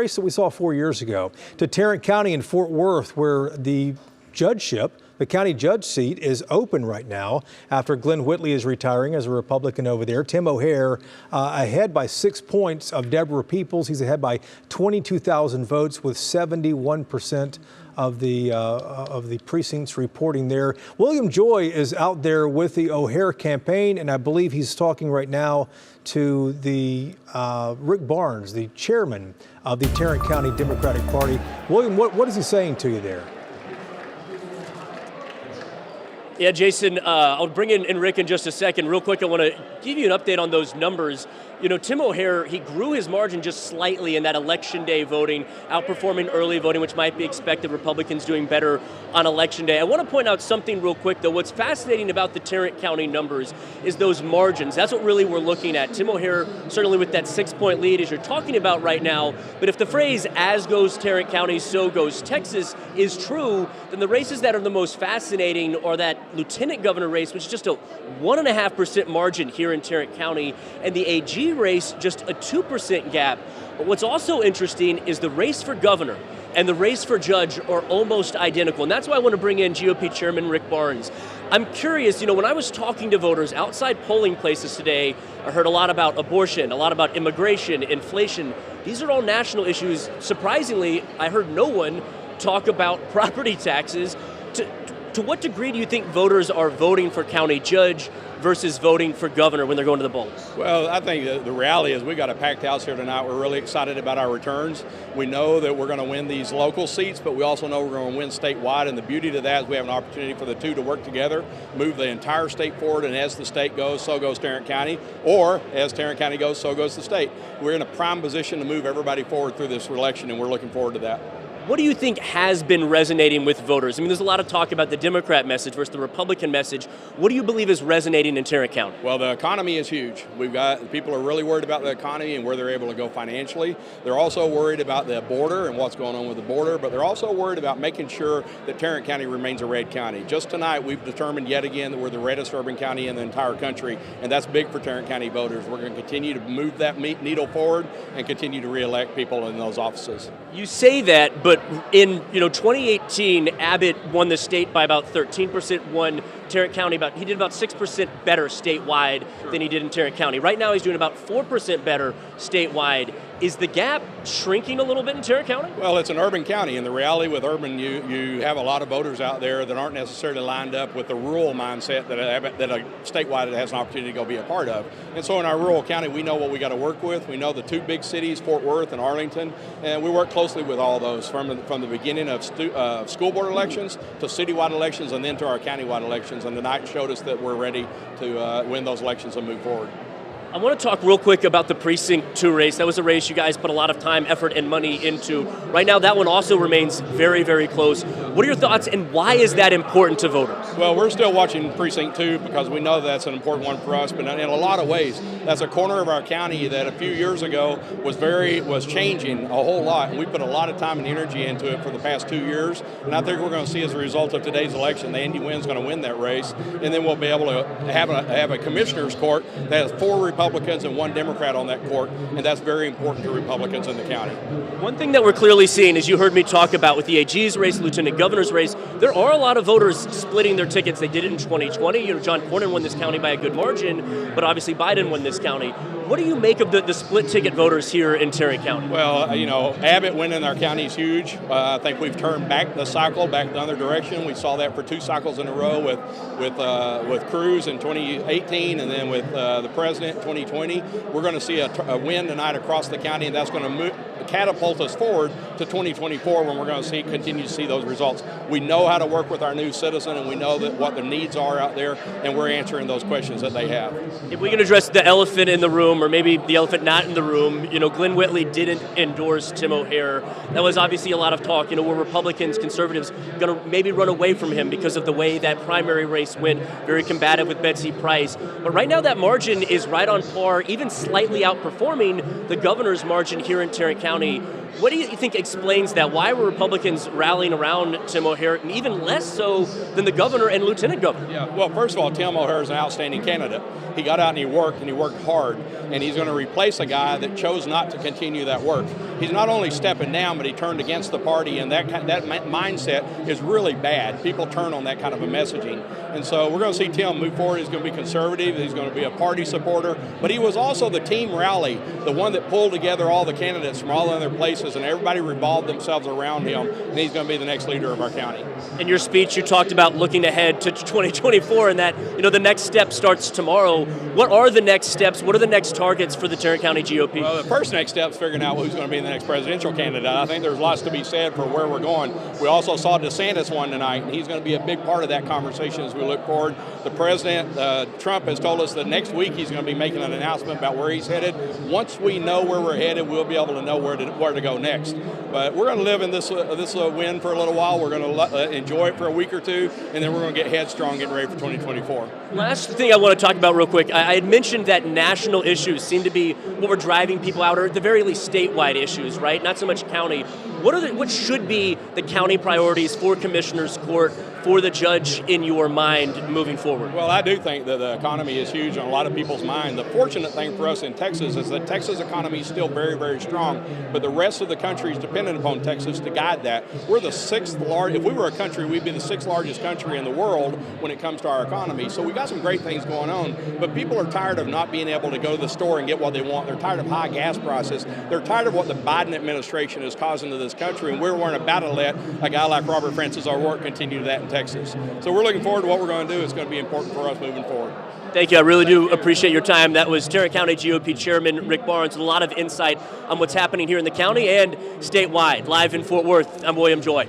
Race that we saw 4 years ago to Tarrant County in Fort Worth, where the judgeship, the county judge seat, is open right now after Glenn Whitley is retiring as a Republican over there. Tim O'Hare ahead by 6 points of Deborah Peoples. He's ahead by 22,000 votes with 71% of the precincts reporting there. William Joy is out there with the O'Hare campaign, and I believe he's talking right now to the Rick Barnes, the chairman of the Tarrant County Democratic Party. William, what is he saying to you there? Yeah, Jason, I'll bring in Rick in just a second. Real quick, I want to give you an update on those numbers. You know, Tim O'Hare, he grew his margin just slightly in that election day voting, outperforming early voting, which might be expected. Republicans doing better on election day. I want to point out something real quick, though. What's fascinating about the Tarrant County numbers is those margins. That's what really we're looking at. Tim O'Hare, certainly with that 6-point lead, as you're talking about right now. But if the phrase, as goes Tarrant County, so goes Texas, is true, then the races that are the most fascinating are that lieutenant governor race, which is just a 1.5% margin here in Tarrant County, and the AG race, just a 2% gap. But what's also interesting is the race for governor and the race for judge are almost identical. And that's why I want to bring in GOP Chairman Rick Barnes. I'm curious, you know, when I was talking to voters outside polling places today, I heard a lot about abortion, a lot about immigration, inflation. These are all national issues. Surprisingly, I heard no one talk about property taxes. To what degree do you think voters are voting for county judge versus voting for governor when they're going to the polls? Well, I think the reality is we got a packed house here tonight. We're really excited about our returns. We know that we're going to win these local seats, but we also know we're going to win statewide. And the beauty to that is we have an opportunity for the two to work together, move the entire state forward. And as the state goes, so goes Tarrant County. Or as Tarrant County goes, so goes the state. We're in a prime position to move everybody forward through this election, and we're looking forward to that. What do you think has been resonating with voters? I mean, there's a lot of talk about the Democrat message versus the Republican message. What do you believe is resonating in Tarrant County? Well, the economy is huge. People are really worried about the economy and where they're able to go financially. They're also worried about the border and what's going on with the border, but they're also worried about making sure that Tarrant County remains a red county. Just tonight, we've determined yet again that we're the reddest urban county in the entire country, and that's big for Tarrant County voters. We're going to continue to move that needle forward and continue to re-elect people in those offices. You say that, but in 2018, Abbott won the state by about 13%, won Tarrant County he did about 6% better statewide than he did in Tarrant County. Right now he's doing about 4% better statewide. Is the gap shrinking a little bit in Tarrant County? Well, it's an urban county, and the reality with urban, you have a lot of voters out there that aren't necessarily lined up with the rural mindset that a statewide has an opportunity to go be a part of. And so in our rural county, we know what we got to work with. We know the two big cities, Fort Worth and Arlington, and we work closely with all those from the beginning of school board elections to citywide elections and then to our countywide elections. And tonight showed us that we're ready to win those elections and move forward. I want to talk real quick about the Precinct 2 race. That was a race you guys put a lot of time, effort, and money into. Right now, that one also remains very, very close. What are your thoughts, and why is that important to voters? Well, we're still watching Precinct 2 because we know that's an important one for us, but in a lot of ways, that's a corner of our county that a few years ago was changing a whole lot, and we put a lot of time and energy into it for the past 2 years, and I think we're going to see as a result of today's election, Andy Wynn's going to win that race, and then we'll be able to have a commissioner's court that has 4 Republicans and 1 Democrat on that court, and that's very important to Republicans in the county. One thing that we're clearly seeing, as you heard me talk about with the AG's race, Lieutenant Governor's race, there are a lot of voters splitting their tickets. They did it in 2020. John Cornyn won this county by a good margin, but obviously Biden won this county. What do you make of the split ticket voters here in Tarrant County? Well, Abbott winning our county is huge. I think we've turned back the cycle, back the other direction. We saw that for 2 cycles in a row with Cruz in 2018 and then with the president in 2020. We're going to see a win tonight across the county, and that's going to catapult us forward to 2024 when we're going to continue to see those results. We know how to work with our new citizen, and we know what their needs are out there, and we're answering those questions that they have. If we can address the elephant in the room, or maybe the elephant not in the room, Glenn Whitley didn't endorse Tim O'Hare. That was obviously a lot of talk. Were Republicans, conservatives going to maybe run away from him because of the way that primary race went, very combative with Betsy Price. But right now that margin is right on par, even slightly outperforming the governor's margin here in Tarrant County. What do you think explains that? Why were Republicans rallying around Tim O'Hare, and even less so than the governor and lieutenant governor? Yeah, well, first of all, Tim O'Hare is an outstanding candidate. He got out and he worked hard, and he's going to replace a guy that chose not to continue that work. He's not only stepping down, but he turned against the party, and that mindset is really bad. People turn on that kind of a messaging. And so we're going to see Tim move forward. He's going to be conservative. He's going to be a party supporter. But he was also the team rally, the one that pulled together all the candidates from all other places, and everybody revolved themselves around him, and he's going to be the next leader of our county. In your speech, you talked about looking ahead to 2024 and that, the next step starts tomorrow. What are the next steps? What are the next targets for the Tarrant County GOP? Well, the first next step is figuring out who's going to be the next presidential candidate. I think there's lots to be said for where we're going. We also saw DeSantis one tonight, and he's going to be a big part of that conversation as we look forward. The president, Trump, has told us that next week he's going to be making an announcement about where he's headed. Once we know where we're headed, we'll be able to know where to go next. But we're going to live in this win for a little while. We're going to enjoy it for a week or two, and then we're going to get headstrong, getting ready for 2024. Last thing I want to talk about real quick. I had mentioned that national issues seem to be what we're driving people out, or at the very least statewide issues, right? Not so much county. What should be the county priorities for Commissioner's Court, for the judge in your mind moving forward? Well, I do think that the economy is huge on a lot of people's mind. The fortunate thing for us in Texas is that Texas economy is still very, very strong, but the rest of the country is dependent upon Texas to guide that. We're the sixth largest. If we were a country, we'd be the sixth largest country in the world when it comes to our economy. So we got some great things going on, but people are tired of not being able to go to the store and get what they want. They're tired of high gas prices. They're tired of what the Biden administration is causing to this country, and we're about to let a guy like Robert Francis our work continue that in Texas. So we're looking forward to what we're going to do. It's going to be important for us moving forward. Thank you. I really do appreciate your time. That was Tarrant County GOP Chairman Rick Barnes. A lot of insight on what's happening here in the county and statewide. Live in Fort Worth, I'm William Joy.